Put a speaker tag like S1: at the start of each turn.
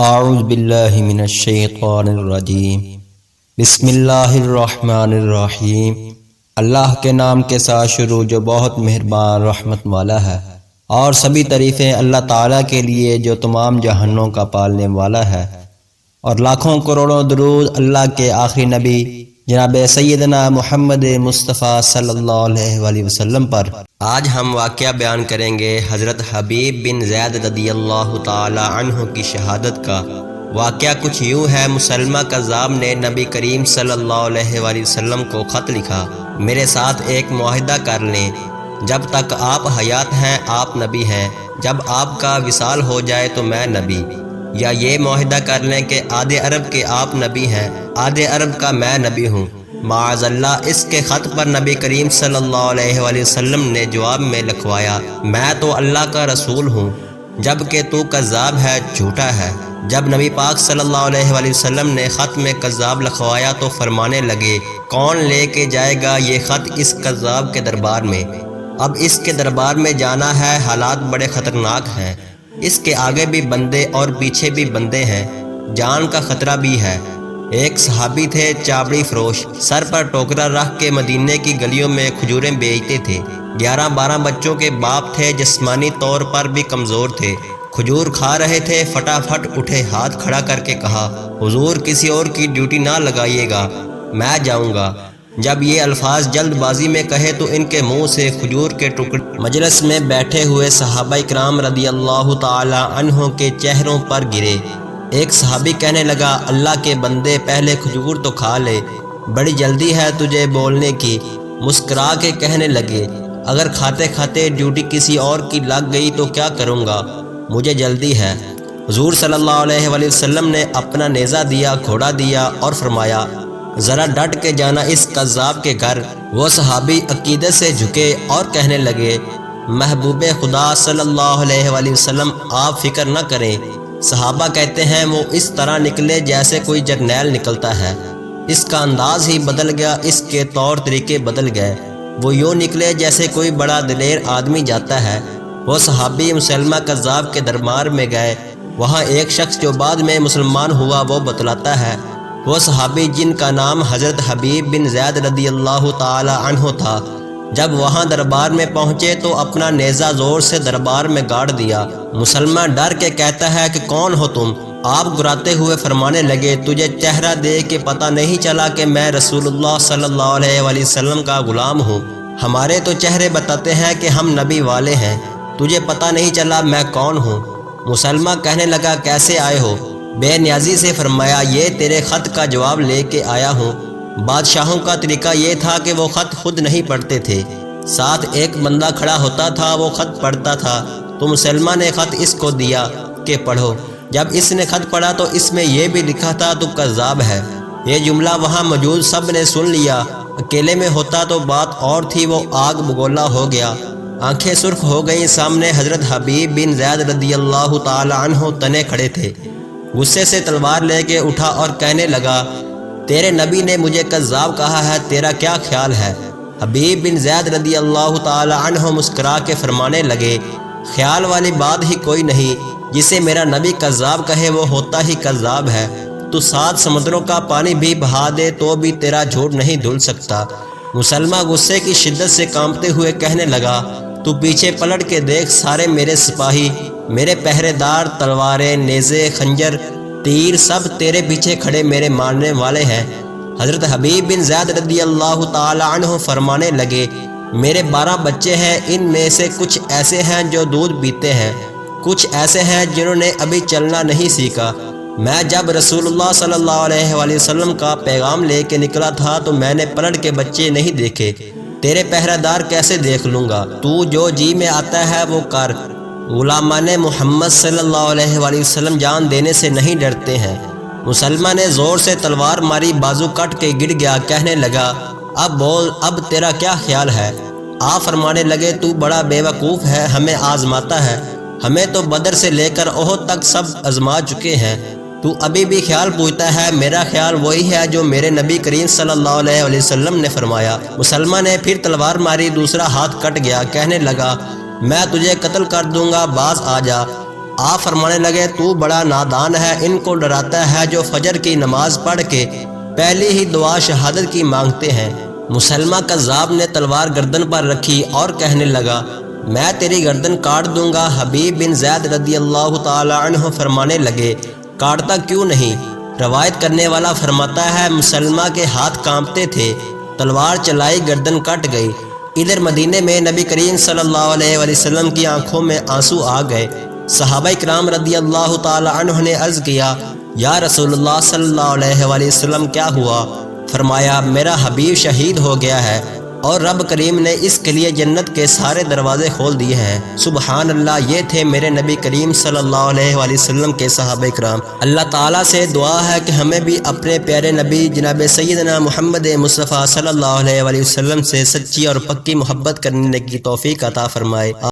S1: اعوذ باللہ من الشیطان الرجیم بسم اللہ الرحمن الرحیم۔ اللہ کے نام کے ساتھ شروع جو بہت مہربان رحمت والا ہے، اور سبھی تعریفیں اللہ تعالیٰ کے لیے جو تمام جہانوں کا پالنے والا ہے، اور لاکھوں کروڑوں درود اللہ کے آخری نبی جناب سیدنا محمد مصطفیٰ صلی اللہ علیہ وآلہ وسلم پر۔ آج ہم واقعہ بیان کریں گے حضرت حبیب بن زید رضی اللہ تعالی عنہ کی شہادت کا۔ واقعہ کچھ یوں ہے، مسلمہ کذاب نے نبی کریم صلی اللہ علیہ وآلہ وسلم کو خط لکھا، میرے ساتھ ایک معاہدہ کر لیں، جب تک آپ حیات ہیں آپ نبی ہیں، جب آپ کا وصال ہو جائے تو میں نبی، یا یہ معاہدہ کر لیں کہ آدھے عرب کے آپ نبی ہیں، آدھے عرب کا میں نبی ہوں۔ معاذ اللہ، اس کے خط پر نبی کریم صلی اللہ علیہ وآلہ وسلم نے جواب میں لکھوایا، میں تو اللہ کا رسول ہوں، جبکہ تو کذاب ہے، جھوٹا ہے۔ جب نبی پاک صلی اللہ علیہ وآلہ وسلم نے خط میں کذاب لکھوایا تو فرمانے لگے، کون لے کے جائے گا یہ خط اس کذاب کے دربار میں؟ اب اس کے دربار میں جانا ہے، حالات بڑے خطرناک ہیں، اس کے آگے بھی بندے اور پیچھے بھی بندے ہیں، جان کا خطرہ بھی ہے۔ ایک صحابی تھے چابڑی فروش، سر پر ٹوکرا رکھ کے مدینے کی گلیوں میں کھجوریں بیچتے تھے۔ 11-12 بچوں کے باپ تھے، جسمانی طور پر بھی کمزور تھے۔ کھجور کھا رہے تھے، فٹافٹ اٹھے، ہاتھ کھڑا کر کے کہا، حضور کسی اور کی ڈیوٹی نہ لگائیے گا، میں جاؤں گا۔ جب یہ الفاظ جلد بازی میں کہے تو ان کے منہ سے کھجور کے ٹکڑے مجلس میں بیٹھے ہوئے صحابہ کرام رضی اللہ تعالی عنہ کے چہروں پر گرے۔ ایک صحابی کہنے لگا، اللہ کے بندے پہلے کھجور تو کھا لے، بڑی جلدی ہے تجھے بولنے کی۔ مسکرا کے کہنے لگے، اگر کھاتے کھاتے ڈیوٹی کسی اور کی لگ گئی تو کیا کروں گا، مجھے جلدی ہے۔ حضور صلی اللہ علیہ وآلہ وسلم نے اپنا نیزہ دیا، گھوڑا دیا اور فرمایا، ذرا ڈٹ کے جانا اس کذاب کے گھر۔ وہ صحابی عقیدت سے جھکے اور کہنے لگے، محبوب خدا صلی اللہ علیہ وآلہ وسلم آپ فکر نہ کریں۔ صحابہ کہتے ہیں وہ اس طرح نکلے جیسے کوئی جرنیل نکلتا ہے، اس کا انداز ہی بدل گیا، اس کے طور طریقے بدل گئے، وہ یوں نکلے جیسے کوئی بڑا دلیر آدمی جاتا ہے۔ وہ صحابی مسلمہ کذاب کے دربار میں گئے، وہاں ایک شخص جو بعد میں مسلمان ہوا وہ بتلاتا ہے، وہ صحابی جن کا نام حضرت حبیب بن زید رضی اللہ تعالی عنہ تھا، جب وہاں دربار میں پہنچے تو اپنا نیزہ زور سے دربار میں گاڑ دیا۔ مسلمہ ڈر کے کہتا ہے کہ کون ہو تم؟ آپ گراتے ہوئے فرمانے لگے، تجھے چہرہ دے کے پتہ نہیں چلا کہ میں رسول اللہ صلی اللہ علیہ وآلہ وسلم کا غلام ہوں؟ ہمارے تو چہرے بتاتے ہیں کہ ہم نبی والے ہیں، تجھے پتہ نہیں چلا میں کون ہوں؟ مسلمہ کہنے لگا، کیسے آئے ہو؟ بے نیازی سے فرمایا، یہ تیرے خط کا جواب لے کے آیا ہوں۔ بادشاہوں کا طریقہ یہ تھا کہ وہ خط خود نہیں پڑھتے تھے، ساتھ ایک بندہ کھڑا ہوتا تھا، وہ خط پڑھتا تھا، تو مسلمہ نے خط اس کو دیا کہ پڑھو۔ جب اس نے خط پڑھا تو اس میں یہ بھی لکھا تھا، تو کذاب ہے۔ یہ جملہ وہاں موجود سب نے سن لیا، اکیلے میں ہوتا تو بات اور تھی، وہ آگ بگولا ہو گیا، آنکھیں سرخ ہو گئیں۔ سامنے حضرت حبیب بن زید رضی اللہ تعالی عنہ تنے کھڑے تھے، غصے سے تلوار لے کے اٹھا اور کہنے لگا، تیرے نبی نے مجھے کذاب کہا ہے، تیرا کیا خیال ہے؟ حبیب بن زید رضی اللہ تعالی عنہ مسکرا کے فرمانے لگے، خیال والی بات ہی کوئی نہیں، جسے میرا نبی کذاب کہے وہ ہوتا ہی کذاب ہے۔ تو 7 سمندروں کا پانی بھی بہا دے تو بھی تیرا جھوٹ نہیں دھل سکتا۔ مسلمہ غصے کی شدت سے کانپتے ہوئے کہنے لگا، تو پیچھے پلٹ کے دیکھ، سارے میرے سپاہی، میرے پہرے دار، تلواریں، نیزے، خنجر، تیر، سب تیرے پیچھے کھڑے میرے مارنے والے ہیں۔ حضرت حبیب بن زید رضی اللہ تعالی عنہ فرمانے لگے، میرے 12 بچے ہیں، ان میں سے کچھ ایسے ہیں جو دودھ پیتے ہیں، کچھ ایسے ہیں جنہوں نے ابھی چلنا نہیں سیکھا۔ میں جب رسول اللہ صلی اللہ علیہ وآلہ وسلم کا پیغام لے کے نکلا تھا تو میں نے پلٹ کے بچے نہیں دیکھے، تیرے پہرہ دار کیسے دیکھ لوں گا؟ تو جو جی میں آتا ہے وہ کر۔ غلامان محمد صلی اللہ علیہ وآلہ وسلم جان دینے سے نہیں ڈرتے ہیں۔ مسلمہ نے زور سے تلوار ماری، بازو کٹ کے گر گیا، کہنے لگا، اب بول، اب تیرا کیا خیال ہے؟ آپ فرمانے لگے، تو بڑا بے وقوف ہے، ہمیں آزماتا ہے، ہمیں تو بدر سے لے کر احد تک سب آزما چکے ہیں، تو ابھی بھی خیال پوچھتا ہے؟ میرا خیال وہی ہے جو میرے نبی کریم صلی اللہ علیہ وآلہ وسلم نے فرمایا۔ مسلمہ نے پھر تلوار ماری، دوسرا ہاتھ کٹ گیا، کہنے لگا، میں تجھے قتل کر دوں گا، باز آ جا۔ آپ فرمانے لگے تو بڑا نادان ہے، ان کو ڈراتا ہے جو فجر کی نماز پڑھ کے پہلی ہی دعا شہادت کی مانگتے ہیں۔ مسلمہ کذاب نے تلوار گردن پر رکھی اور کہنے لگا میں تیری گردن کاٹ دوں گا۔ حبیب بن زید رضی اللہ تعالی عنہ فرمانے لگے کاٹتا کیوں نہیں؟ روایت کرنے والا فرماتا ہے مسلمہ کے ہاتھ کانپتے تھے، تلوار چلائی گردن کٹ گئی۔ ادھر مدینے میں نبی کریم صلی اللہ علیہ وسلم کی آنکھوں میں آنسو آ گئے۔ صحابہ کرام رضی اللہ تعالی عنہ نے عرض کیا یا رسول اللہ صلی اللہ علیہ وسلم کیا ہوا؟ فرمایا میرا حبیب شہید ہو گیا ہے اور رب کریم نے اس کے لیے جنت کے سارے دروازے کھول دیے ہیں۔ سبحان اللہ، یہ تھے میرے نبی کریم صلی اللہ علیہ وسلم کے صحابہ کرام۔ اللہ تعالیٰ سے دعا ہے کہ ہمیں بھی اپنے پیارے نبی جناب سیدنا محمد مصطفیٰ صلی اللہ علیہ وسلم سے سچی اور پکی محبت کرنے کی توفیق عطا فرمائے۔